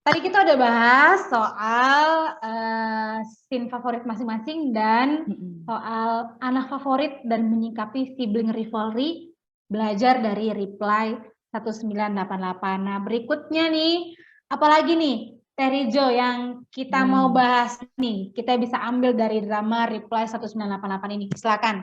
Tadi kita udah bahas soal scene favorit masing-masing dan soal anak favorit dan menyikapi sibling rivalry, belajar dari Reply 1988. Nah, berikutnya nih, apalagi nih, Terijo yang kita mau bahas nih, kita bisa ambil dari drama Reply 1988 ini. Silakan.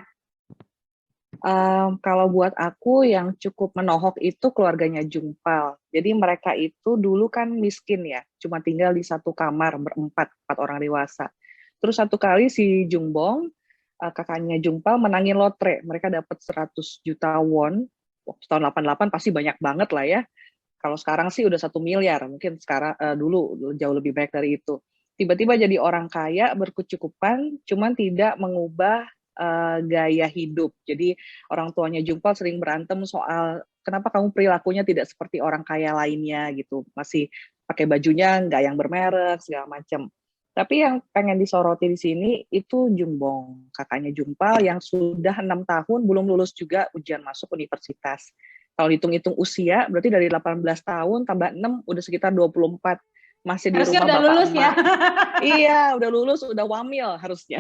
Kalau buat aku yang cukup menohok itu keluarganya Jungpal. Jadi mereka itu dulu kan miskin ya, cuma tinggal di satu kamar berempat, 4 orang dewasa. Terus satu kali si Jungbong, kakaknya Jungpal menangin lotre. Mereka dapat 100 juta won. Waktu tahun 88 pasti banyak banget lah ya. Kalau sekarang sih udah 1 miliar, mungkin sekarang dulu jauh lebih banyak dari itu. Tiba-tiba jadi orang kaya, berkecukupan, cuman tidak mengubah gaya hidup. Jadi orang tuanya Jungpal sering berantem soal kenapa kamu perilakunya tidak seperti orang kaya lainnya gitu. Masih pakai bajunya nggak yang bermerek segala macam. Tapi yang pengen disoroti di sini itu Jungbong, kakaknya Jungpal yang sudah 6 tahun belum lulus juga ujian masuk universitas. Kalau hitung-hitung usia, berarti dari 18 tahun tambah 6 udah sekitar 24. Masih di Harusnya rumah udah bapak lulus emak. Ya. Iya, udah lulus, udah wamil harusnya.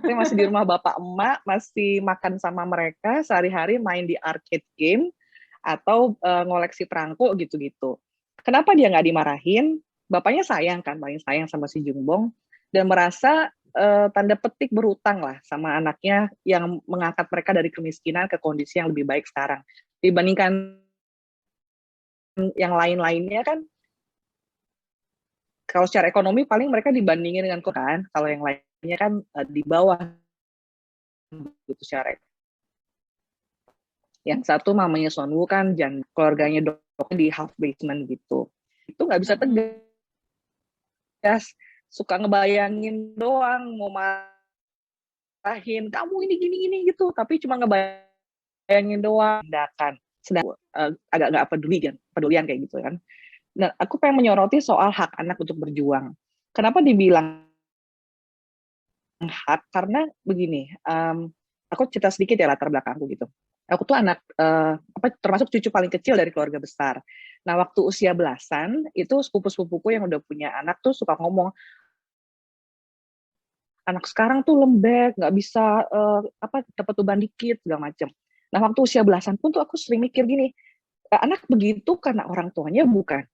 Tapi masih di rumah bapak emak, masih makan sama mereka, sehari-hari main di arcade game, atau ngoleksi perangko gitu-gitu. Kenapa dia nggak dimarahin? Bapaknya sayang kan, paling sayang sama si Jungbong, dan merasa tanda petik berutang lah sama anaknya yang mengangkat mereka dari kemiskinan ke kondisi yang lebih baik sekarang. Dibandingkan yang lain-lainnya kan, kalau secara ekonomi paling mereka dibandingin dengan kan, kalau yang lainnya kan di bawah gitu secara ekonomi. Yang satu mamanya Sonwoo kan, keluarganya dokter di half basement gitu. Itu nggak bisa tegas, suka ngebayangin doang, mau marahin, kamu ini gini-gini gitu, tapi cuma ngebayangin doang, tindakan. Sedang agak nggak pedulian kayak gitu kan. Nah, aku pengen menyoroti soal hak anak untuk berjuang. Kenapa dibilang hak? Karena begini, aku cerita sedikit ya latar belakangku gitu. Aku tuh anak termasuk cucu paling kecil dari keluarga besar. Nah, waktu usia belasan itu sepupu-sepupuku yang udah punya anak tuh suka ngomong, anak sekarang tuh lembek, nggak bisa dapat beban dikit segala macam. Nah, waktu usia belasan pun tuh aku sering mikir gini, anak begitu karena orang tuanya bukan.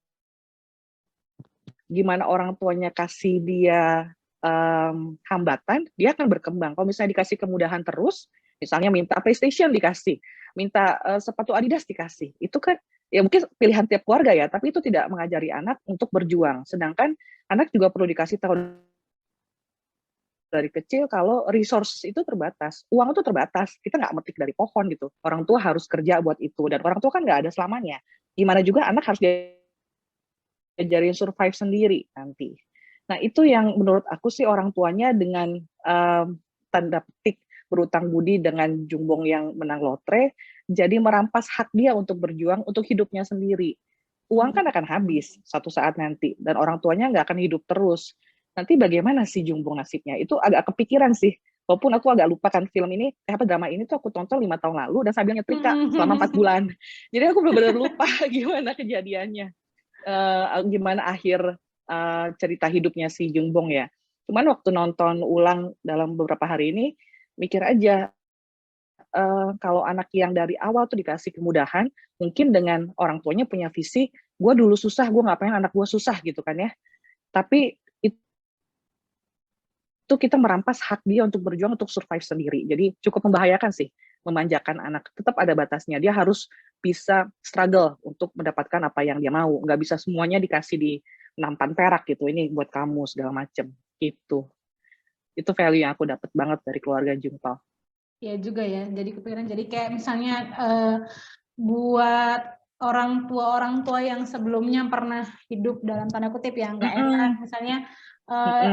Gimana orang tuanya kasih dia hambatan, dia akan berkembang. Kalau misalnya dikasih kemudahan terus, misalnya minta PlayStation dikasih, minta sepatu Adidas dikasih, itu kan ya mungkin pilihan tiap keluarga ya, tapi itu tidak mengajari anak untuk berjuang. Sedangkan anak juga perlu dikasih tahu dari kecil kalau resource itu terbatas, uang itu terbatas, kita nggak metik dari pohon gitu. Orang tua harus kerja buat itu, dan orang tua kan nggak ada selamanya. Gimana juga anak harus diajarin survive sendiri nanti. Nah, itu yang menurut aku sih orang tuanya dengan tanda petik berutang budi dengan Jungbong yang menang lotre, jadi merampas hak dia untuk berjuang untuk hidupnya sendiri. Uang kan akan habis suatu saat nanti, dan orang tuanya nggak akan hidup terus. Nanti bagaimana sih Jungbong nasibnya? Itu agak kepikiran sih. Walaupun aku agak lupa kan film ini, drama ini tuh aku tonton 5 tahun lalu dan sambil nyetrika selama 4 bulan. Jadi aku benar-benar lupa gimana kejadiannya. Gimana akhir cerita hidupnya si Jungbong ya. Cuman waktu nonton ulang dalam beberapa hari ini, mikir aja, kalau anak yang dari awal tuh dikasih kemudahan, mungkin dengan orang tuanya punya visi, gue dulu susah, gue nggak pengen anak gue susah gitu kan ya. Tapi itu kita merampas hak dia untuk berjuang, untuk survive sendiri. Jadi cukup membahayakan sih, memanjakan anak. Tetap ada batasnya, dia harus bisa struggle untuk mendapatkan apa yang dia mau. Nggak bisa semuanya dikasih di nampan perak gitu, ini buat kamu segala macem gitu. Itu value yang aku dapat banget dari keluarga Jungpal. Ya juga ya, jadi kepikiran, jadi kayak misalnya buat orang tua yang sebelumnya pernah hidup dalam tanda kutip ya nggak enak, misalnya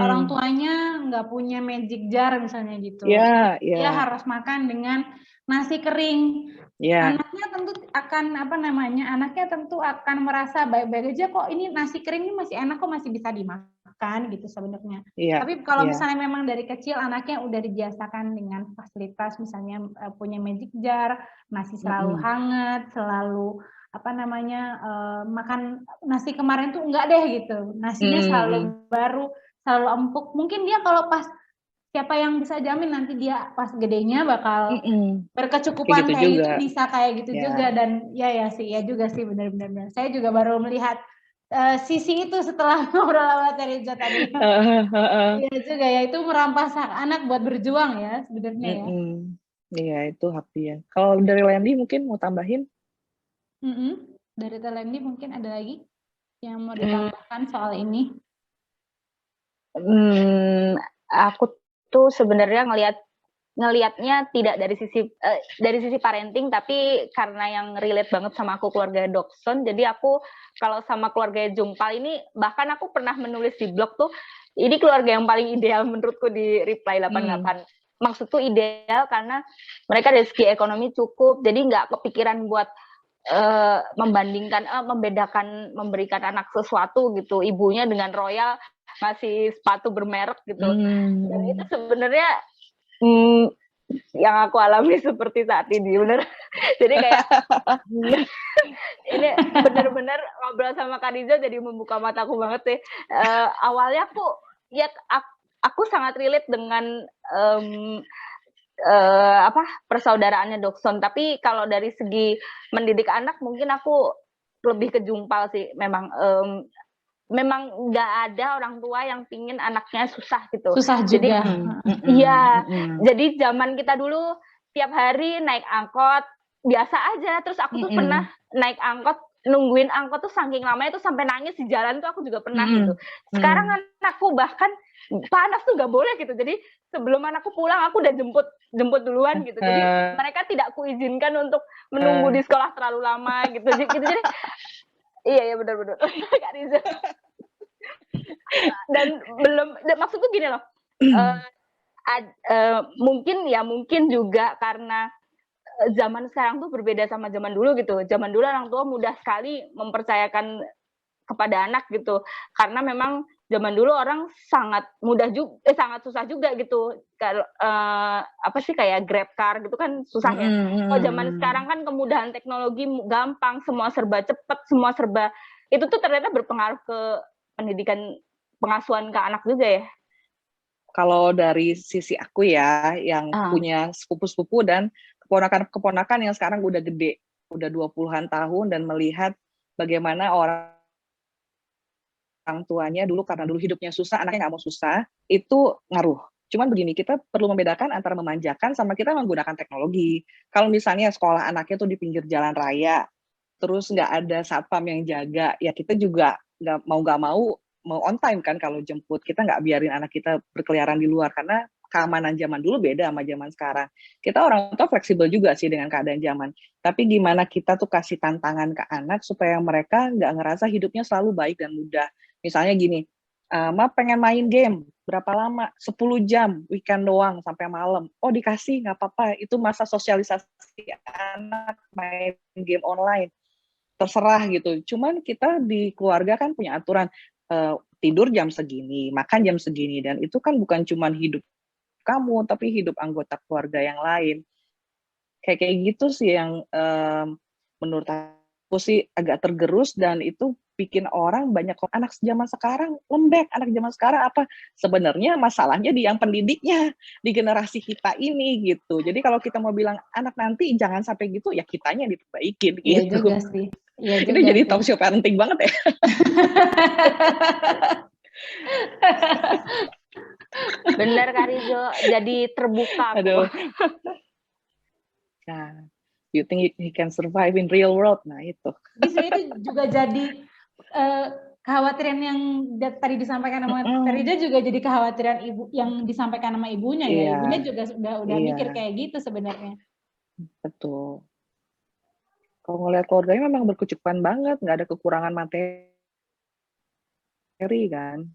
orang tuanya nggak punya magic jar misalnya gitu, dia harus makan dengan nasi kering. Anaknya tentu akan merasa baik-baik aja kok, ini nasi kering ini masih enak kok, masih bisa dimakan gitu sebenarnya. Tapi kalau misalnya memang dari kecil anaknya udah dibiasakan dengan fasilitas misalnya punya magic jar, nasi selalu hangat, selalu apa namanya, makan nasi kemarin tuh enggak deh gitu, nasinya selalu baru, selalu empuk. Mungkin dia kalau pas, siapa yang bisa jamin nanti dia pas gedenya bakal berkecukupan gitu kayak gitu, juga. bisa kayak gitu juga. Dan ya sih, ya juga sih, benar-benar. Saya juga baru melihat sisi itu setelah ngobrol sama Teriza tadi. Iya juga ya, itu merampas hak anak buat berjuang ya sebenarnya ya. Iya, itu hak dia. Kalau dari Landy mungkin mau tambahin? Dari Landy mungkin ada lagi yang mau ditambahkan soal ini? Aku tuh sebenarnya ngelihatnya tidak dari sisi parenting, tapi karena yang relate banget sama aku keluarga Dokson, jadi aku kalau sama keluarga Jumpal ini, bahkan aku pernah menulis di blog tuh, ini keluarga yang paling ideal menurutku di Reply 88. Maksudku ideal karena mereka dari segi ekonomi cukup, jadi nggak kepikiran buat membedakan memberikan anak sesuatu gitu, ibunya dengan royal ngasih sepatu bermerek gitu. Dan itu sebenarnya yang aku alami seperti saat ini, bener. Jadi kayak ini bener-bener ngobrol sama Kak Riza jadi membuka mataku banget sih. Awalnya aku sangat relate dengan persaudaraannya Dokson, tapi kalau dari segi mendidik anak mungkin aku lebih ke Jumpal sih. Memang nggak ada orang tua yang pingin anaknya susah gitu. Susah juga. Iya, jadi zaman kita dulu tiap hari naik angkot biasa aja. Terus aku tuh pernah naik angkot, nungguin angkot tuh saking lamanya tuh sampai nangis di jalan tuh aku juga pernah gitu. Sekarang anakku bahkan panas tuh nggak boleh gitu. Jadi sebelum anakku pulang aku udah jemput duluan gitu. Jadi mereka tidak kuizinkan untuk menunggu di sekolah terlalu lama gitu. Jadi iya benar-benar Kak Riza. Dan maksudku gini loh. Mungkin juga karena zaman sekarang tuh berbeda sama zaman dulu gitu. Zaman dulu orang tua mudah sekali mempercayakan kepada anak gitu, karena memang zaman dulu orang sangat sangat susah juga gitu. Kalau kayak Grab car gitu kan susah ya. Kalau zaman sekarang kan kemudahan teknologi gampang, semua serba cepat, semua serba itu tuh ternyata berpengaruh ke pendidikan pengasuhan ke anak juga ya. Kalau dari sisi aku ya, yang punya sepupu-sepupu dan keponakan-keponakan yang sekarang udah gede, udah 20-an tahun, dan melihat bagaimana orang tuanya dulu, karena dulu hidupnya susah, anaknya nggak mau susah, itu ngaruh. Cuman begini, kita perlu membedakan antara memanjakan sama kita menggunakan teknologi. Kalau misalnya sekolah anaknya tuh di pinggir jalan raya, terus nggak ada satpam yang jaga, ya kita juga nggak mau on time kan kalau jemput. Kita nggak biarin anak kita berkeliaran di luar, karena keamanan zaman dulu beda sama zaman sekarang. Kita orang tua fleksibel juga sih dengan keadaan zaman. Tapi gimana kita tuh kasih tantangan ke anak supaya mereka nggak ngerasa hidupnya selalu baik dan mudah. Misalnya gini, Ma pengen main game, berapa lama? 10 jam, weekend doang sampai malam. Oh dikasih, nggak apa-apa. Itu masa sosialisasi anak main game online. Terserah gitu. Cuman kita di keluarga kan punya aturan, tidur jam segini, makan jam segini, dan itu kan bukan cuman hidup kamu, tapi hidup anggota keluarga yang lain. Kayak gitu sih yang menurut aku sih agak tergerus, dan itu bikin orang banyak anak zaman sekarang lembek. Anak zaman sekarang apa? Sebenarnya masalahnya di yang pendidiknya, di generasi kita ini gitu. Jadi kalau kita mau bilang anak nanti jangan sampai gitu, ya kitanya diperbaikin gitu. Iya juga sih. Iya juga. Ini jadi talk show parenting banget ya. Bener Kak Rizo, jadi terbuka. Aduh. Nah, you think he can survive in real world? Nah itu. Bisa itu juga jadi kekhawatiran yang tadi disampaikan sama Terida, juga jadi kekhawatiran ibu yang disampaikan sama ibunya ya. Ibunya juga udah mikir kayak gitu sebenarnya. Betul. Kalau ngeliat keluarganya memang berkecukupan banget, nggak ada kekurangan materi kan.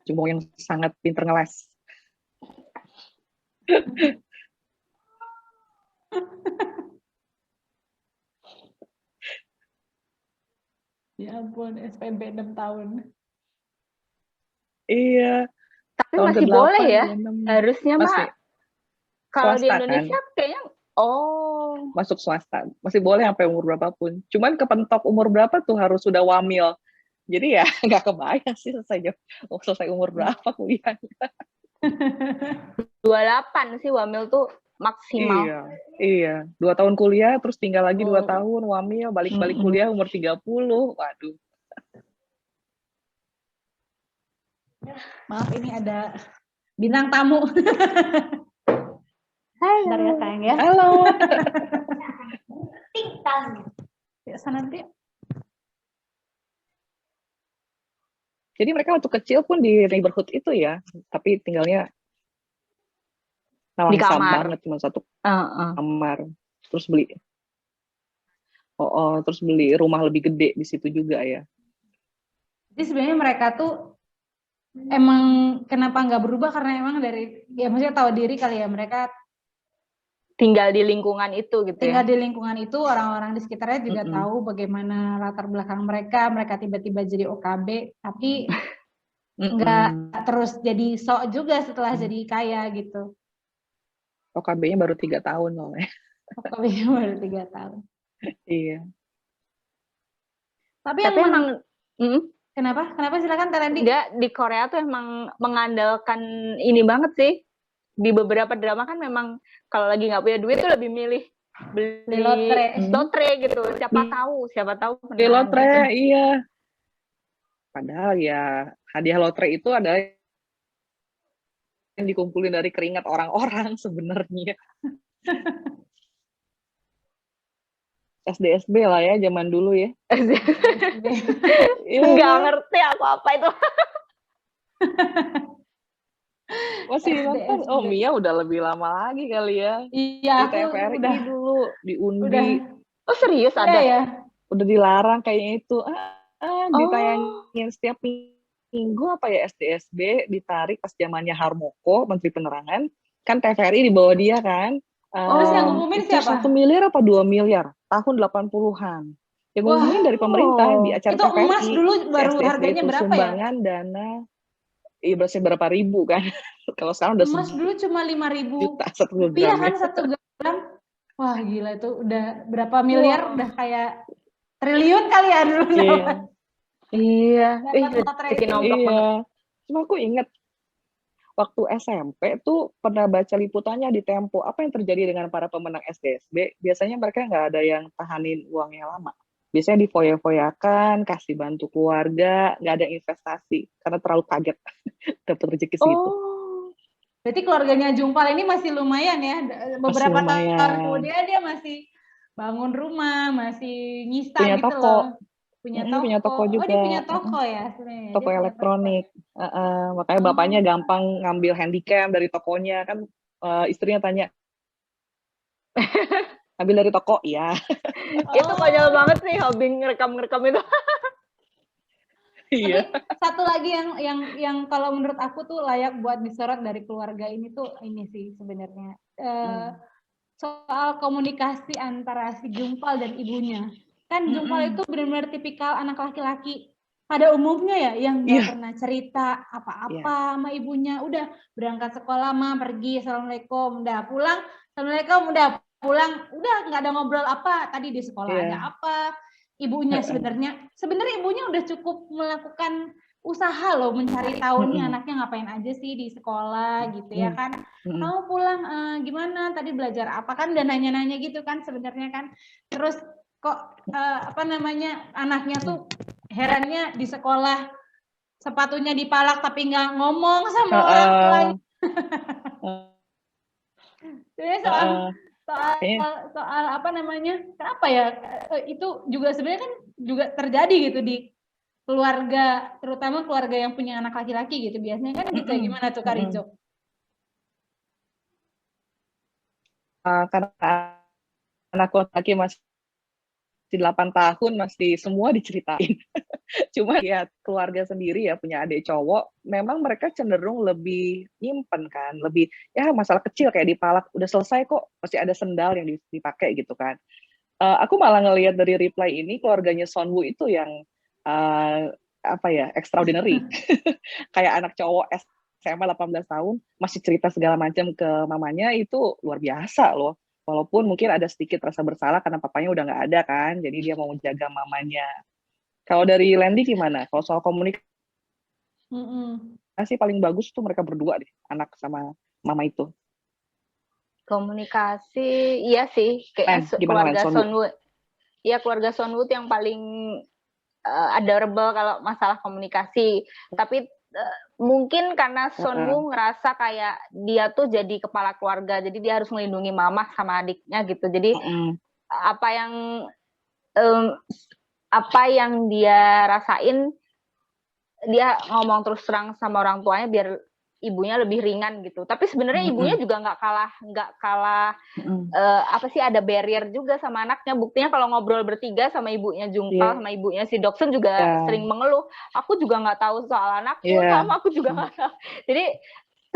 Cuma yang sangat pinter ngeles. Ya ampun, SPB 6 tahun. Iya. Tapi masih boleh ya, harusnya Mak. Kalau di Indonesia kan? kayaknya Oh, masuk swasta. Masih boleh sampai umur berapapun. Cuman kepentok umur berapa tuh harus sudah wamil. Jadi ya nggak kebayang sih selesai umur berapa kuliah. 28 sih wamil tuh maksimal. Iya, iya. 2 tahun kuliah, terus tinggal lagi 2 tahun, wamil, balik-balik kuliah umur 30. Waduh. Maaf, ini ada bintang tamu. Bentar ya sayang ya. Halo. Tingkang. Ya, sana dulu ya. Jadi mereka waktu kecil pun di neighborhood itu ya, tapi tinggalnya Di langsam kamar. banget, cuma satu kamar. Terus terus beli rumah lebih gede di situ juga ya. Jadi sebenarnya mereka tuh emang kenapa nggak berubah karena emang dari ya maksudnya tahu diri kali ya, mereka tinggal di lingkungan itu gitu tinggal ya. di lingkungan itu, orang-orang di sekitarnya juga tahu bagaimana latar belakang mereka tiba-tiba jadi OKB, tapi nggak terus jadi sok juga setelah jadi kaya gitu. OKB-nya baru 3 tahun loh. OKB-nya baru 3 tahun. Iya. Tapi emang kenapa silakan Tarandi. Enggak, di Korea tuh emang mengandalkan ini banget sih. Di beberapa drama kan memang kalau lagi nggak punya duit tuh lebih milih beli lotre gitu. Siapa tahu Beli lotre gitu. Iya. Padahal ya hadiah lotre itu adalah yang dikumpulin dari keringat orang-orang sebenarnya. SD-SB lah ya zaman dulu ya. Nggak ngerti aku apa itu. Masih nonton? Oh, Mia udah lebih lama lagi kali ya. Iya, di TVRI udah, dulu di Undi. Oh serius ada? Ya. Udah dilarang kayaknya itu. Ditayangin setiap minggu apa ya, SD-SB ditarik pas zamannya Harmoko, Menteri Penerangan. Kan TVRI di bawah dia kan. Terus yang ngumumin siapa? 1 miliar apa 2 miliar tahun 80-an. Yang ngumumin dari pemerintah di acara itu TVRI. Emas dulu baru SDSB harganya itu berapa sumbangan ya? Dana. Iya, berapa ribu kan. Kalau sekarang udah emas dulu cuma 5.000 juta 1 rupiah gram. Kan 1 gram. Wah gila, itu udah berapa miliar, udah kayak triliun kali ya dulu. Iya. Bikin nomplok banget. Cuma aku inget waktu SMP tuh pernah baca liputannya di Tempo, apa yang terjadi dengan para pemenang SDSB. Biasanya mereka nggak ada yang tahanin uangnya lama. Biasanya difoya-foyakan, kasih bantu keluarga, nggak ada investasi karena terlalu kaget dapat rezeki segitu. Berarti keluarganya Jungpal ini masih lumayan ya. Beberapa tahun kemudian dia masih bangun rumah, masih nyisa punya gitu toko. Loh. Punya toko juga. Oh, dia punya toko ya sebenarnya. Toko elektronik. Makanya bapaknya gampang ngambil handycam dari tokonya kan. Istrinya tanya, ambil dari toko, ya. Itu konyol banget sih hobi ngerekam itu. Iya. Tapi satu lagi yang kalau menurut aku tuh layak buat disorot dari keluarga ini tuh ini sih sebenarnya. Soal komunikasi antara si Jungpal dan ibunya. Kan Jungpal itu benar-benar tipikal anak laki-laki pada umumnya ya, yang nggak pernah cerita apa-apa sama ibunya. Udah berangkat sekolah mah pergi, assalamualaikum, udah pulang, assalamualaikum, udah pulang, udah nggak ada ngobrol apa tadi di sekolah ada apa. Ibunya sebenarnya ibunya udah cukup melakukan usaha loh mencari tahu nih anaknya ngapain aja sih di sekolah gitu ya kan. Kamu pulang gimana tadi belajar apa kan, dan nanya-nanya gitu kan sebenarnya kan. Terus kok anaknya tuh herannya di sekolah sepatunya dipalak tapi nggak ngomong sama orang tuanya. Jadi soal kenapa ya itu juga sebenarnya kan juga terjadi gitu di keluarga, terutama keluarga yang punya anak laki-laki gitu. Biasanya kan gitu. Gimana tuh Kak Rijo? Karena anak laki masih 8 tahun masih semua diceritain. Cuma ya keluarga sendiri ya punya adik cowok, memang mereka cenderung lebih nyimpen kan, lebih ya masalah kecil kayak dipalak udah selesai kok, pasti ada sendal yang dipakai gitu kan. Aku malah ngelihat dari reply ini keluarganya Sonwoo itu yang extraordinary. Kayak anak cowok SMA 18 tahun masih cerita segala macam ke mamanya, itu luar biasa loh. Walaupun mungkin ada sedikit rasa bersalah karena papanya udah nggak ada kan, jadi dia mau menjaga mamanya. Kalau dari Landy gimana? Kalau soal komunikasi paling bagus tuh mereka berdua deh, anak sama mama itu. Komunikasi, iya sih, kayaknya keluarga Sonwood. Iya, keluarga Sonwood yang paling adorable kalau masalah komunikasi. Tapi mungkin karena Sonwoo ngerasa kayak dia tuh jadi kepala keluarga, jadi dia harus melindungi mama sama adiknya gitu. Jadi apa yang dia rasain, dia ngomong terus terang sama orang tuanya biar ibunya lebih ringan gitu. Tapi sebenarnya ibunya juga nggak kalah apa sih, ada barrier juga sama anaknya. Buktinya kalau ngobrol bertiga sama ibunya Jungpal sama ibunya si Doksun juga sering mengeluh, aku juga nggak tahu soal anakku, sama aku juga nggak tahu. Jadi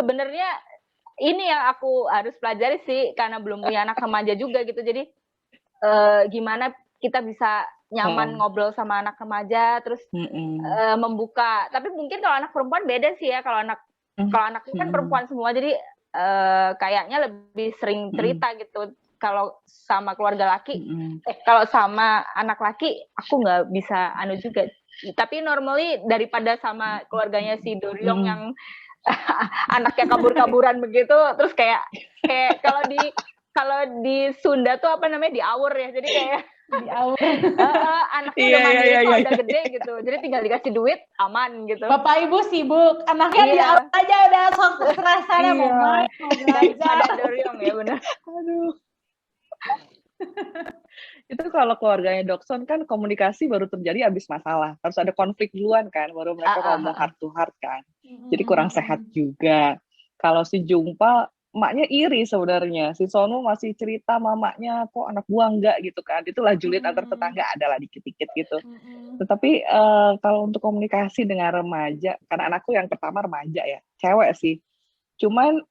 sebenarnya ini yang aku harus pelajari sih, karena belum punya anak remaja juga gitu. Jadi gimana kita bisa nyaman ngobrol sama anak remaja, terus membuka. Tapi mungkin kalau anak perempuan beda sih ya. Kalau anaknya kan perempuan semua, jadi kayaknya lebih sering cerita gitu. Kalau sama keluarga laki, kalau sama anak laki, aku nggak bisa anu juga. Tapi normally daripada sama keluarganya si Doryong yang anaknya kabur-kaburan begitu, terus kayak kalau di Sunda tuh apa namanya, diawur ya. Jadi kayak anaknya udah mandiri kok, udah gede gitu. Jadi tinggal dikasih duit, aman gitu. Bapak ibu sibuk, anaknya diawur aja udah serasa mau main, mau belajar. Ada Doryong ya, benar. Aduh. Itu kalau keluarganya Doksun kan komunikasi baru terjadi habis masalah. Harus ada konflik duluan kan, baru mereka ngomong heart to heart kan. Jadi kurang sehat juga. Kalau si Jungpal, emaknya iri sebenarnya. Si Sonwoo masih cerita mamanya, kok anak gua enggak gitu kan. Itulah julid antar tetangga, adalah dikit-dikit gitu. Tetapi kalau untuk komunikasi dengan remaja, karena anakku yang pertama remaja ya, cewek sih. Cuman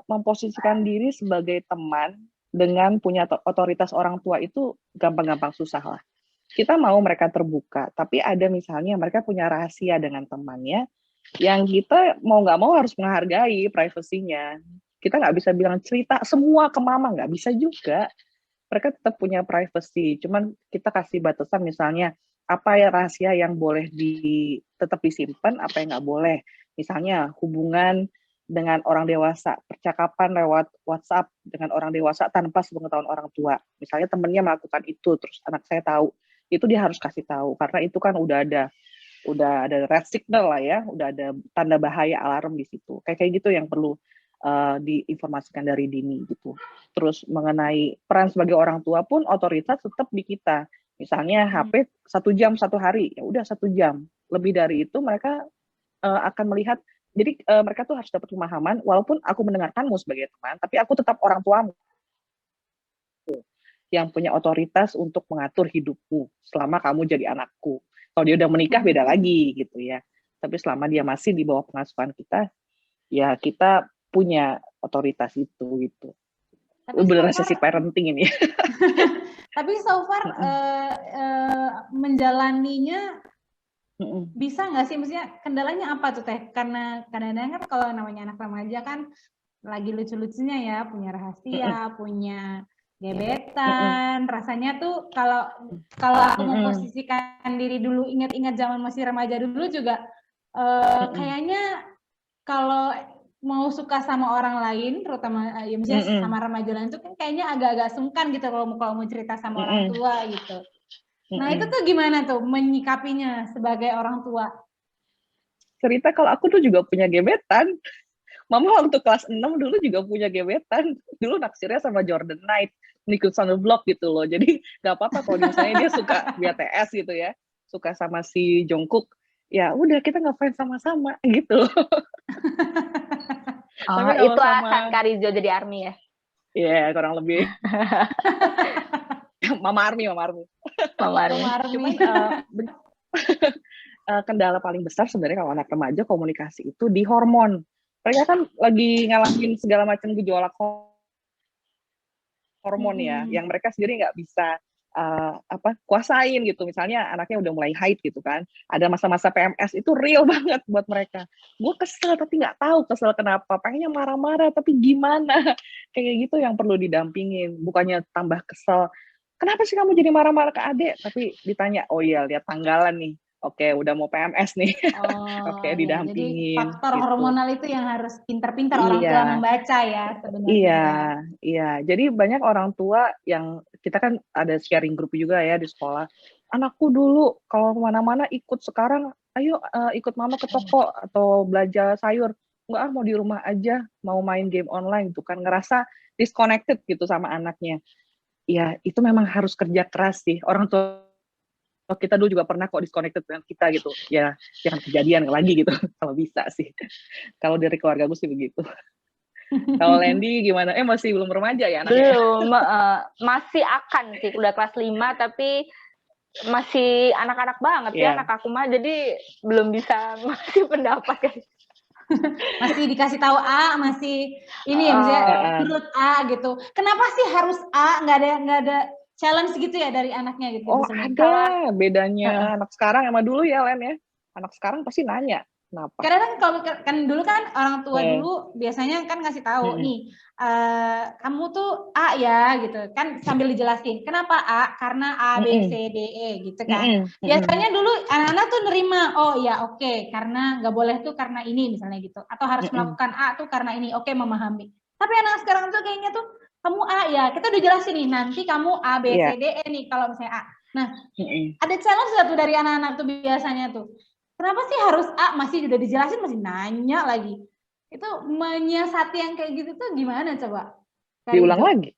memposisikan diri sebagai teman dengan punya otoritas orang tua itu gampang-gampang susah lah. Kita mau mereka terbuka, tapi ada misalnya mereka punya rahasia dengan temannya, yang kita mau nggak mau harus menghargai privasinya. Kita nggak bisa bilang cerita semua ke mama, nggak bisa juga. Mereka tetap punya privasi, cuman kita kasih batasan misalnya, apa ya rahasia yang boleh tetap disimpan, apa yang nggak boleh. Misalnya hubungan dengan orang dewasa, percakapan lewat WhatsApp dengan orang dewasa tanpa sepengetahuan orang tua. Misalnya temennya melakukan itu, terus anak saya tahu, itu dia harus kasih tahu, karena itu kan udah ada red signal lah ya, udah ada tanda bahaya, alarm di situ. Kayak gitu yang perlu diinformasikan dari dini gitu. Terus mengenai peran sebagai orang tua pun otoritas tetap di kita. Misalnya HP 1 jam 1 hari, ya udah 1 jam. Lebih dari itu mereka akan melihat. Jadi mereka tuh harus dapat pemahaman, walaupun aku mendengarkanmu sebagai teman, tapi aku tetap orang tuamu yang punya otoritas untuk mengatur hidupmu selama kamu jadi anakku. Kalau dia udah menikah beda lagi gitu ya. Tapi selama dia masih di bawah pengasuhan kita, ya kita punya otoritas itu gitu. Beneran sesi parenting ini. Tapi so far menjalaninya bisa nggak sih, maksudnya kendalanya apa tuh Teh? Karena kadang-kadang kan kalau namanya anak remaja kan lagi lucu-lucunya ya, punya rahasia, punya gebetan. Rasanya tuh kalau aku memposisikan diri dulu, ingat-ingat zaman masih remaja dulu juga, kayaknya kalau mau suka sama orang lain, terutama ya misalnya sama remaja lain, itu kan kayaknya agak-agak sungkan gitu kalau mau cerita sama orang tua gitu. Nah itu tuh gimana tuh menyikapinya sebagai orang tua? Cerita kalau aku tuh juga punya gebetan. Mama waktu kelas 6 dulu juga punya gebetan. Dulu naksirnya sama Jordan Knight, Nichols on the Block gitu loh. Jadi gak apa-apa kalau misalnya dia suka BTS gitu ya, suka sama si Jungkook, ya udah kita ngefans sama-sama gitu. Tapi itu alasan Karijo jadi ARMY ya? Iya, kurang lebih. Mama Army. Cuman kendala paling besar sebenarnya kalau anak remaja komunikasi itu di hormon. Mereka kan lagi ngalamin segala macam gejolak hormon ya, yang mereka sendiri nggak bisa kuasain gitu. Misalnya anaknya udah mulai haid gitu kan, ada masa-masa PMS itu real banget buat mereka. Gue kesel tapi nggak tahu kesel kenapa, pengennya marah-marah tapi gimana, kayak gitu yang perlu didampingin, bukannya tambah kesel. Kenapa sih kamu jadi marah-marah ke adik? Tapi ditanya, oh iya lihat tanggalan nih, oke udah mau PMS nih, oke Oh ya, jadi didampingin faktor gitu. hormonal itu yang harus pintar-pintar orang tua Iya. membaca ya sebenarnya. Iya, Ya. iya. Jadi banyak orang tua yang kita kan ada sharing group juga ya di sekolah. Anakku dulu kalau kemana-mana ikut, sekarang ayo ikut mama ke toko atau belanja sayur. Enggak ah, mau di rumah aja, mau main game online tuh kan, ngerasa disconnected gitu sama anaknya. Ya itu memang harus kerja keras sih. Orang tua kita dulu juga pernah kok disconnected dengan kita gitu. Ya jangan kejadian lagi gitu kalau bisa sih. Kalau dari keluarga gue sih begitu. Kalau Lendi gimana? Masih belum remaja ya anaknya? Belum, masih akan sih, udah kelas 5 tapi masih anak-anak banget ya anak aku mah, jadi belum bisa ngasih pendapat guys. Masih dikasih tahu A, masih ini ya misalnya menurut A gitu. Kenapa sih harus A? Nggak ada challenge gitu ya dari anaknya gitu? Oh misalnya. ada bedanya anak sekarang sama dulu ya Len ya. Anak sekarang pasti nanya kenapa. Karena kan kalau kan dulu kan orang tua dulu biasanya kan ngasih tahu nih, kamu tuh A ya gitu kan, sambil dijelasin kenapa A, karena A B C D E gitu kan. Biasanya dulu anak-anak tuh nerima, oh ya oke, karena nggak boleh tuh karena ini misalnya gitu, atau harus melakukan A tuh karena ini, oke memahami. Tapi anak sekarang tuh kayaknya tuh kamu A ya, kita udah jelasin nih, nanti kamu A B C D E nih kalau misalnya A. Nah ada challenge satu dari anak-anak tuh biasanya tuh, kenapa sih harus A? Masih udah dijelasin masih nanya lagi. Itu menyiasati yang kayak gitu tuh gimana coba? Diulang lagi.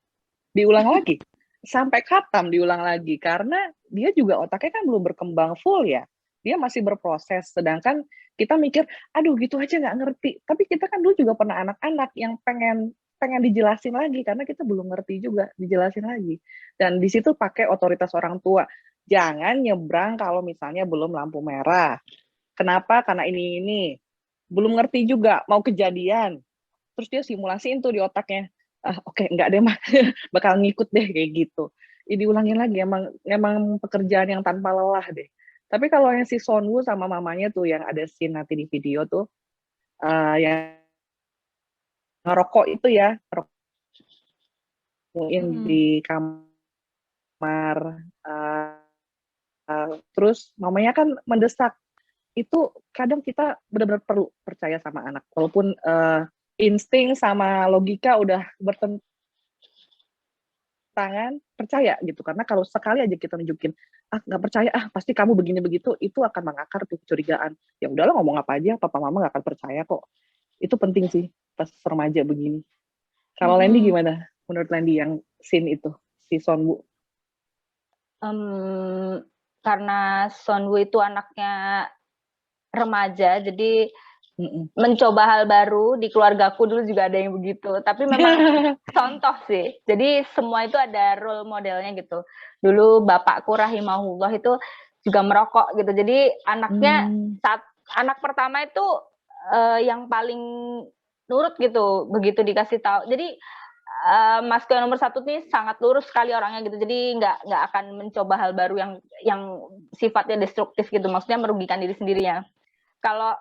Sampai khatam diulang lagi. Karena dia juga otaknya kan belum berkembang full ya. Dia masih berproses. Sedangkan kita mikir, aduh gitu aja nggak ngerti. Tapi kita kan dulu juga pernah anak-anak yang pengen dijelasin lagi. Karena kita belum ngerti juga, dijelasin lagi. Dan di situ pakai otoritas orang tua. Jangan nyebrang kalau misalnya belum lampu merah. Kenapa? Karena ini. Belum ngerti juga, mau kejadian. Terus dia simulasiin tuh di otaknya. Oke, enggak deh mah, bakal ngikut deh kayak gitu. Diulangin lagi, emang pekerjaan yang tanpa lelah deh. Tapi kalau yang si Sonwoo sama mamanya tuh yang ada scene nanti di video tuh, yang ngerokok itu ya, ngerokokin di kamar, terus mamanya kan mendesak. Itu kadang kita benar-benar perlu percaya sama anak. Walaupun insting sama logika udah bertentangan, percaya gitu. Karena kalau sekali aja kita nunjukin, nggak percaya, pasti kamu begini begitu, itu akan mengakar tuh kecurigaan. Ya udahlah ngomong apa aja, papa mama nggak akan percaya kok. Itu penting sih pas remaja begini. Kalau Lendi gimana? Menurut Lendi yang scene itu, si Sonwoo? Karena Sonwoo itu anaknya remaja, jadi mencoba hal baru. Di keluargaku dulu juga ada yang begitu, tapi memang contoh sih, jadi semua itu ada role modelnya gitu. Dulu bapakku rahimahullah itu juga merokok gitu, jadi anaknya anak pertama itu yang paling nurut gitu, begitu dikasih tahu. Jadi Masku yang nomor 1 nih sangat lurus sekali orangnya gitu, jadi nggak akan mencoba hal baru yang sifatnya destruktif gitu, maksudnya merugikan diri sendirinya. Kalau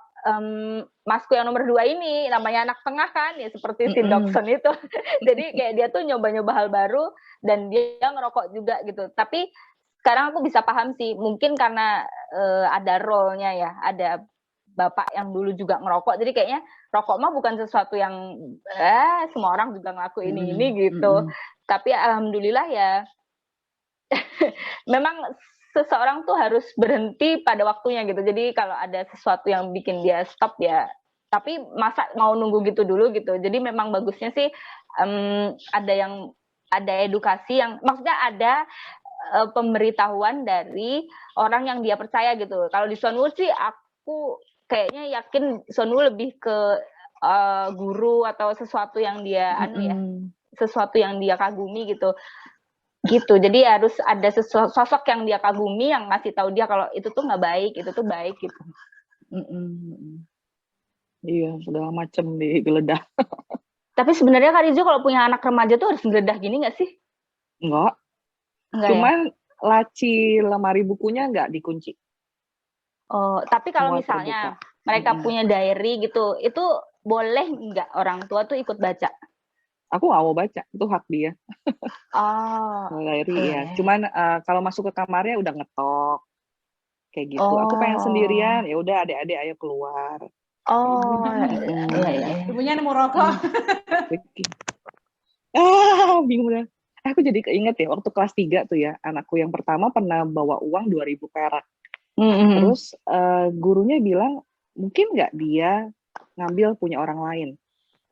Masku yang nomor 2 ini namanya anak tengah kan, ya seperti si Dobson itu. Jadi kayak dia tuh nyoba-nyoba hal baru dan dia ngerokok juga gitu. Tapi sekarang aku bisa paham sih, mungkin karena ada role-nya ya, ada bapak yang dulu juga ngerokok, jadi kayaknya rokok mah bukan sesuatu yang semua orang juga ngelakuin ini gitu. Tapi alhamdulillah ya memang seseorang tuh harus berhenti pada waktunya gitu. Jadi kalau ada sesuatu yang bikin dia stop ya, tapi masa mau nunggu gitu dulu gitu. Jadi memang bagusnya sih ada edukasi yang, maksudnya ada pemberitahuan dari orang yang dia percaya gitu. Kalau di Sonwoo sih aku kayaknya yakin Sonwoo lebih ke guru atau sesuatu yang dia sesuatu yang dia kagumi gitu. Jadi harus ada sosok yang dia kagumi yang ngasih tahu dia kalau itu tuh nggak baik, itu tuh baik gitu. Iya, segala macam digeledah. Tapi sebenarnya Kak Rizo kalau punya anak remaja tuh harus geledah gini nggak sih? Enggak. Cuman laci lemari bukunya nggak dikunci. Oh, tapi kalau Semua misalnya terbuka. mereka punya diary gitu, itu boleh nggak orang tua tuh ikut baca? Aku nggak mau baca, itu hak dia. Oh, Diary ya. iya. Cuman kalau masuk ke kamarnya udah ngetok kayak gitu. Aku pengen Oh, sendirian, ya udah adik-adik ayo keluar. oh, Mm-mm. iya, iya, iya. Ibunya nemu rokok. Bingung dah. Aku jadi keinget ya, waktu kelas 3 tuh ya, anakku yang pertama pernah bawa uang 2.000 perak. Terus gurunya bilang, mungkin nggak dia ngambil punya orang lain.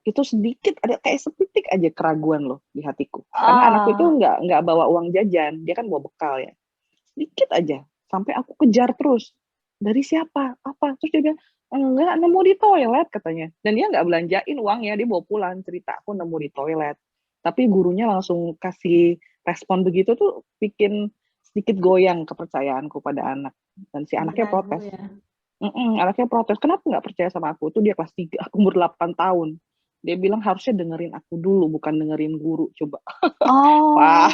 Itu sedikit, ada kayak sepitik aja keraguan loh di hatiku. Karena anakku itu nggak bawa uang jajan, dia kan bawa bekal ya. Sedikit aja, sampai aku kejar terus. Dari siapa? Apa? Terus dia bilang, enggak, nemu di toilet katanya. Dan dia nggak belanjain uangnya, dia bawa pulang cerita, aku nemu di toilet. Tapi gurunya langsung kasih respon begitu tuh bikin sedikit goyang kepercayaanku pada anak. Dan si anaknya protes. Ya. Anaknya protes, kenapa nggak percaya sama aku? Itu dia kelas 3, aku umur 8 tahun. Dia bilang harusnya dengerin aku dulu, bukan dengerin guru. Coba. Oh, Wah.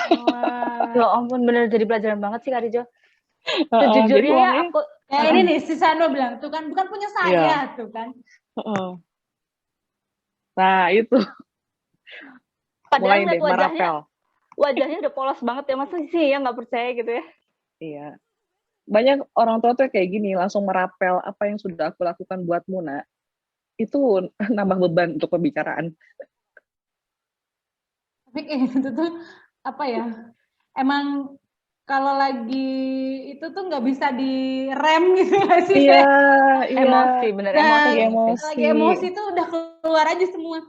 ya ampun, bener jadi pelajaran banget sih Kak Rijo. Jadi Sejujurnya ya uangnya, aku, Ya ini nih si Sano bilang tuh kan bukan punya saya tuh kan. Nah itu padahal mulai deh lihat merapel. wajahnya udah polos banget ya, masa sih ya nggak percaya gitu ya. Iya. Banyak orang tua tuh kayak gini, langsung merapel apa yang sudah aku lakukan buatmu, nak. Itu nambah beban untuk pembicaraan. Tapi kayak gitu tuh apa ya? Emang kalau lagi itu tuh nggak bisa direm gitu nggak sih? Iya, iya. Emosi, bener emosi. Lagi emosi tuh udah keluar aja semua.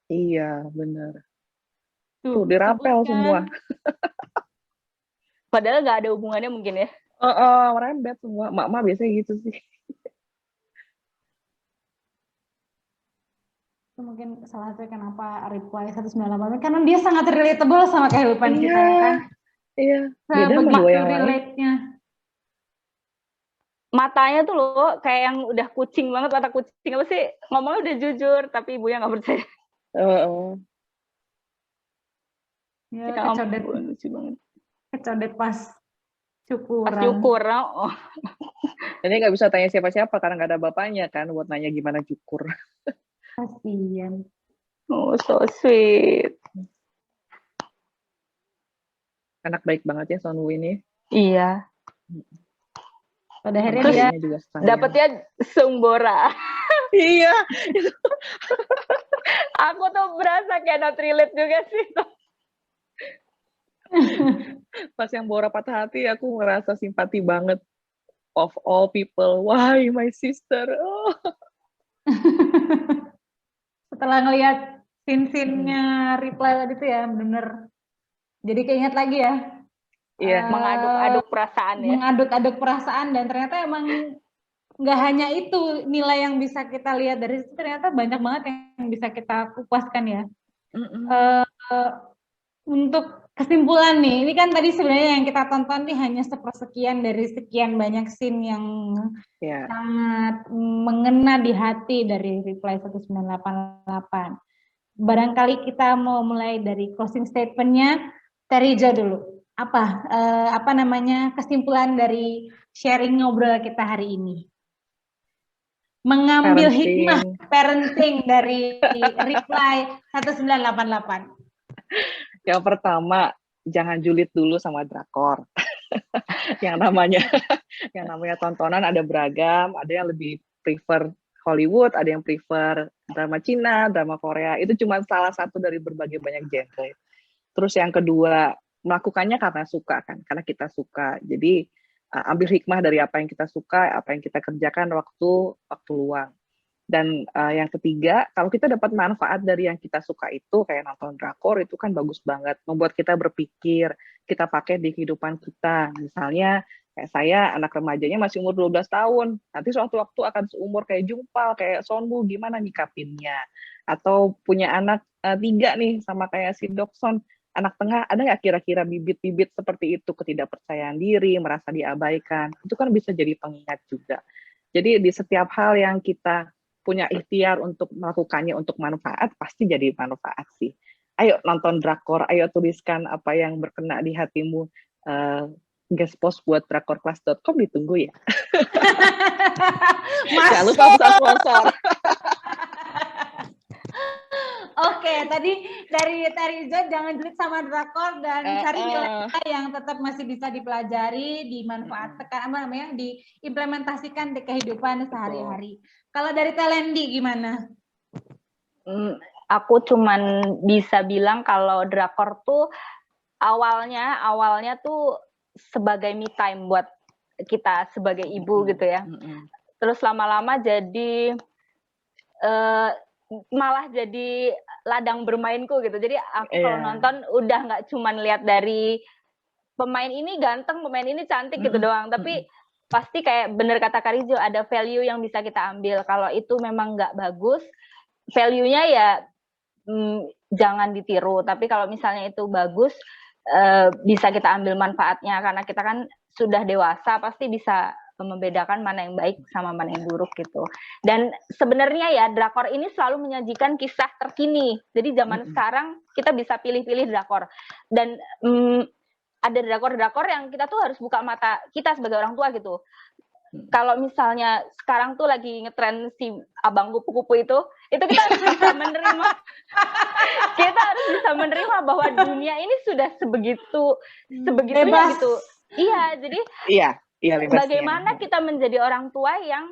Iya, bener. Tuh dirapel semua. Padahal nggak ada hubungannya mungkin ya. Merembet semua. Mak-mak biasanya gitu sih. Itu mungkin salah satu kenapa Reply 198 karena dia sangat relatable sama kehidupan kita ya kan. Iya. Beda sama dua yang lain. Relate-nya. Matanya tuh loh kayak yang udah kucing banget, mata kucing apa sih, ngomongnya udah jujur tapi ibunya nggak percaya. Ya, kecodet banget. Kecodet pas syukuran. Pas syukur, oh. Jadi nggak bisa tanya siapa-siapa karena nggak ada bapaknya kan buat nanya gimana syukur. Kasian. Oh, so sweet. Anak baik banget ya Sonwu ini. Iya. Pada akhirnya dia dapetnya Sungbora. Iya. Aku tuh berasa kayak not relate juga sih. Pas yang Bora patah hati, aku ngerasa simpati banget. Of all people, why my sister? Oh. Setelah ngelihat scene-scene-nya Reply tadi tuh ya, bener-bener jadi keinget lagi ya. Iya. Mengaduk-aduk perasaan ya. Mengaduk-aduk perasaan dan ternyata emang nggak hanya itu nilai yang bisa kita lihat dari situ, ternyata banyak banget yang bisa kita kupaskan ya. Untuk kesimpulan nih, ini kan tadi sebenarnya yang kita tonton nih hanya sepersekian dari sekian banyak scene yang sangat mengena di hati dari Reply 1988. Barangkali kita mau mulai dari closing statement-nya Terijo dulu. Apa namanya kesimpulan dari sharing ngobrol kita hari ini? Mengambil hikmah parenting dari Reply 1988. Yang pertama, jangan julid dulu sama drakor. yang namanya tontonan ada beragam, ada yang lebih prefer Hollywood, ada yang prefer drama Cina, drama Korea. Itu cuma salah satu dari berbagai banyak genre. Terus yang kedua, melakukannya karena suka kan, karena kita suka. Jadi ambil hikmah dari apa yang kita suka, apa yang kita kerjakan waktu luang. Dan yang ketiga, kalau kita dapat manfaat dari yang kita suka itu, kayak nonton drakor, itu kan bagus banget. Membuat kita berpikir, kita pakai di kehidupan kita. Misalnya, kayak saya, anak remajanya masih umur 12 tahun. Nanti suatu waktu akan seumur kayak Jungpal, kayak Sonwu, gimana nyikapinnya? Atau punya anak 3 nih, sama kayak si Dokson. Anak tengah, ada nggak kira-kira bibit-bibit seperti itu? Ketidakpercayaan diri, merasa diabaikan. Itu kan bisa jadi pengingat juga. Jadi di setiap hal yang kita punya ikhtiar untuk melakukannya untuk manfaat, pasti jadi manfaat sih. Ayo nonton drakor, ayo tuliskan apa yang berkena di hatimu guest post buat drakorclass.com ditunggu ya. Mas. Jangan lupa pesan sponsor. Oke, tadi dari Terijo jangan julid sama drakor dan cari nilai yang tetap masih bisa dipelajari, dimanfaatkan, apa namanya, diimplementasikan di kehidupan sehari-hari. Kalau dari Telendi gimana? Aku cuman bisa bilang kalau drakor tuh awalnya tuh sebagai me time buat kita sebagai ibu gitu ya. Terus lama-lama jadi malah jadi ladang bermainku gitu. Jadi aku kalau nonton udah nggak cuman lihat dari pemain ini ganteng, pemain ini cantik gitu doang. Tapi pasti kayak bener kata Karijo, ada value yang bisa kita ambil. Kalau itu memang nggak bagus, value-nya ya jangan ditiru. Tapi kalau misalnya itu bagus, bisa kita ambil manfaatnya. Karena kita kan sudah dewasa, pasti bisa membedakan mana yang baik sama mana yang buruk gitu. Dan sebenarnya ya drakor ini selalu menyajikan kisah terkini. Jadi zaman sekarang kita bisa pilih-pilih drakor. Dan ada drakor-drakor yang kita tuh harus buka mata kita sebagai orang tua gitu. Kalau misalnya sekarang tuh lagi ngetren si abang kupu-kupu itu kita harus bisa menerima. Kita harus bisa menerima bahwa dunia ini sudah sebegitunya gitu. Iya, jadi bagaimana kita menjadi orang tua yang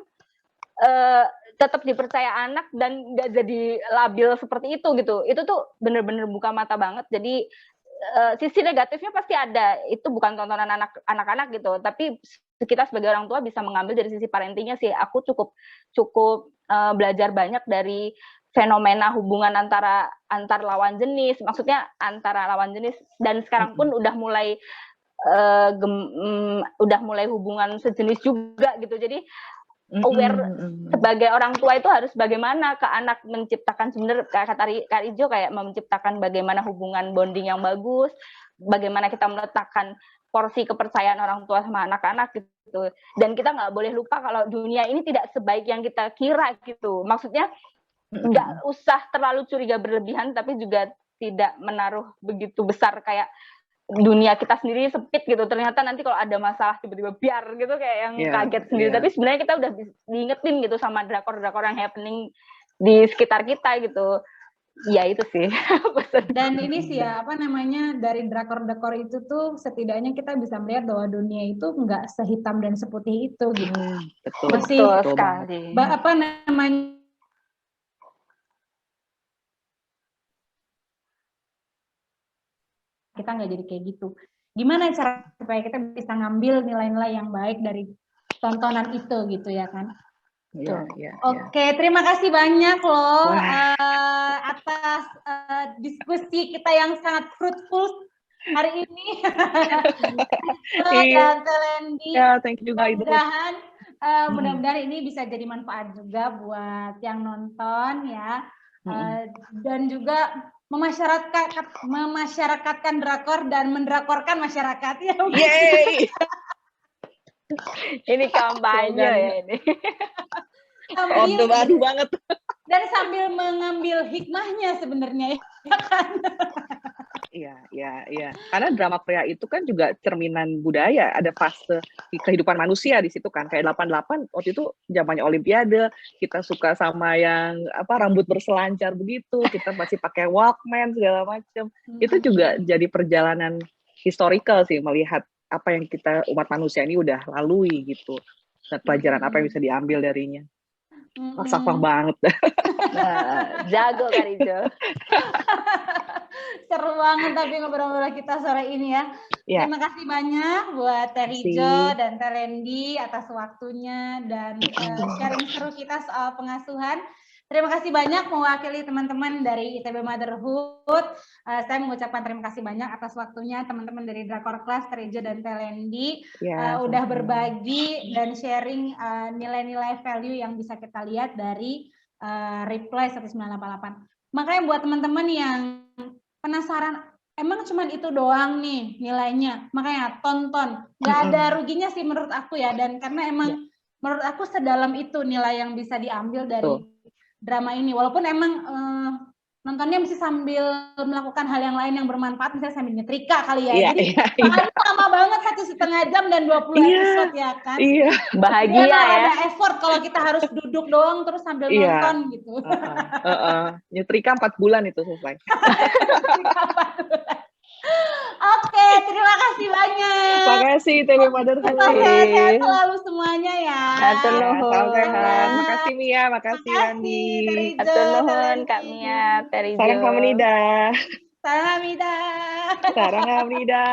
tetap dipercaya anak dan nggak jadi labil seperti itu gitu. Itu tuh bener-bener buka mata banget. Jadi sisi negatifnya pasti ada. Itu bukan tontonan anak-anak gitu. Tapi kita sebagai orang tua bisa mengambil dari sisi parentingnya sih. Aku cukup belajar banyak dari fenomena hubungan antar lawan jenis. Maksudnya antara lawan jenis. Dan sekarang pun udah mulai hubungan sejenis juga gitu. Jadi aware sebagai orang tua itu harus bagaimana ke anak menciptakan, sebenarnya kata Kak Ijo kayak menciptakan bagaimana hubungan bonding yang bagus, bagaimana kita meletakkan porsi kepercayaan orang tua sama anak-anak gitu. Dan kita nggak boleh lupa kalau dunia ini tidak sebaik yang kita kira gitu. Maksudnya nggak usah terlalu curiga berlebihan, tapi juga tidak menaruh begitu besar kayak dunia kita sendiri sempit gitu. Ternyata nanti kalau ada masalah tiba-tiba biar gitu kayak yang kaget sendiri. Tapi sebenarnya kita udah diingetin gitu sama drakor-drakor yang happening di sekitar kita gitu. Ya itu sih. Dan ini sih ya, apa namanya, dari drakor-drakor itu tuh setidaknya kita bisa melihat bahwa dunia itu nggak sehitam dan seputih itu gitu. Betul sekali. Apa namanya, kita nggak jadi kayak gitu. Gimana cara supaya kita bisa ngambil nilai-nilai yang baik dari tontonan itu gitu ya kan? Oke, terima kasih banyak loh atas diskusi kita yang sangat fruitful hari ini. Dan Telendi, thank you juga Ibu. Mudah-mudahan ini bisa jadi manfaat juga buat yang nonton ya. Dan juga memasyarakatkan drakor dan mendrakorkan masyarakat ya. Yeay. Ini kampanye ya ini. Orde baru banget. Dan sambil mengambil hikmahnya sebenarnya ya kan. Iya. Karena drama Korea itu kan juga cerminan budaya, ada fase di kehidupan manusia di situ kan. Kayak 88 waktu itu zamannya Olimpiade, kita suka sama yang rambut berselancar begitu, kita masih pakai Walkman segala macam. Itu juga jadi perjalanan historical sih, melihat apa yang kita umat manusia ini udah lalui gitu. Dan pelajaran apa yang bisa diambil darinya. Falsafah banget. Jago Karijo. Seru banget tapi ngobrol-ngobrol kita sore ini ya. Terima kasih banyak buat Terijo dan Telendi atas waktunya dan sharing seru kita soal pengasuhan. Terima kasih banyak mewakili teman-teman dari ITB Motherhood. Saya mengucapkan terima kasih banyak atas waktunya teman-teman dari Drakor Class, Terijo dan Telendi. Udah berbagi dan sharing nilai-nilai value yang bisa kita lihat dari Reply 1988. Makanya buat teman-teman yang penasaran, emang cuman itu doang nih nilainya, makanya tonton. Nggak ada ruginya sih menurut aku ya, dan karena emang menurut aku sedalam itu nilai yang bisa diambil dari drama ini. Walaupun emang nontonnya mesti sambil melakukan hal yang lain yang bermanfaat, misalnya sambil nyetrika kali ya. Iya, Jadi lama banget 1,5 jam dan 20 episode ya kan. Iya. Bahagia ya. Ada effort kalau kita harus duduk doang terus sambil nonton gitu. Nyetrika 4 bulan itu selesai. Oke, terima kasih banyak. Makasih TV Motherhood. Sehat selalu semuanya ya. Atur nuhun. Salam sehat. Makasih Mia, makasih Randi. Atur nuhun Kak Mia, Terijo. Sarang Hamnida. Sarang Hamnida. Sarang Hamnida.